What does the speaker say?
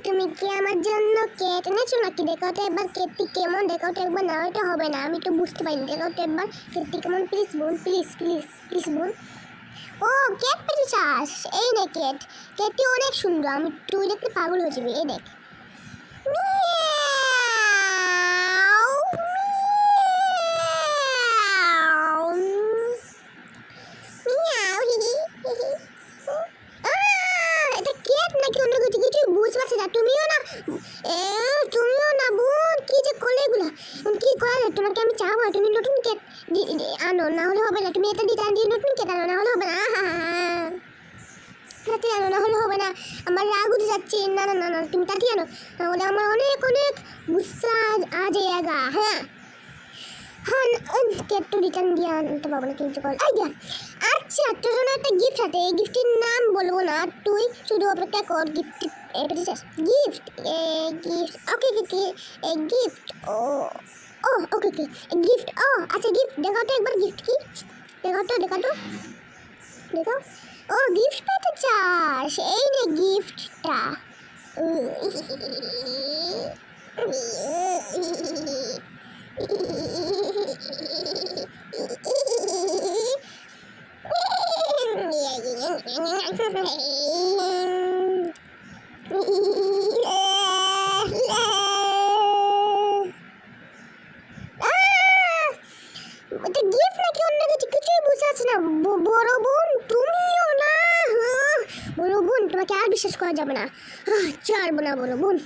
তুমি কি আমার জন্য কেক এনেছো নাকি? দেখাও তো একবার কেকটি কেমন, দেখাও তো একবার। না এটা হবে না, আমি তো বুঝতে পারিনি। দেখাও তো একবার কেকটি কেমন, প্লিজ বোন, প্লিজ প্লিজ প্লিজ বোন। ও কেক পেতে চাস? এই নে কেক, কেকটি অনেক সুন্দর, আমি তুই দেখতে পাগল হয়ে যাবি। এই দেখ। মিয়াও, মিয়াও, হি হি হি হি। এটা কেক নাকি অন্য কিছু? কিছু বুঝতে পারছি না। তুমিও না বোন, কি যে করলে এগুলো? কি করা যায়? তোমাকে আমি চাবো তুমি নতুন কেক আনো, না হলে হবে না। তুমি এটা ডিজাইন দিয়ে নতুন কেক আনো, না হলে হবে না। তাড়াতাড়ি আনো, না হলে হবে না। আমার রাগ উঠে যাচ্ছে। না না না না, তুমি তাড়াতাড়ি আনো, না হলে আমার অনেক অনেক গুসা আ যায়গা। হ্যাঁ হ্যাঁ, কেক তো রিটার্ন দিয়ে আনতে পারবো না কিন্তু কল আইডিয়া। আচ্ছা, তোর জন্য একটা গিফট আছে, এই গিফটের নাম বলবো না, তুই শুধু অপেক্ষা কর। গিফট গিফট গিফট ওকে ওকে গিফট ও ও ওকে ওকে গিফট ও আচ্ছা গিফট দেখাও তো একবার। গিফট কি? দেখাও তো দেখাও তো দেখাও। ও গিফট পেতে চাস? এই নে গিফটটা। এটা গিফট নাকি অন্য কিছু? কিছুই বুঝতে পারছি না। বড় বোন তুমিও না? বড় বোন তোমাকে আর বিশ্বাস করা যাবে না, ছাড়বো না বড় বোন।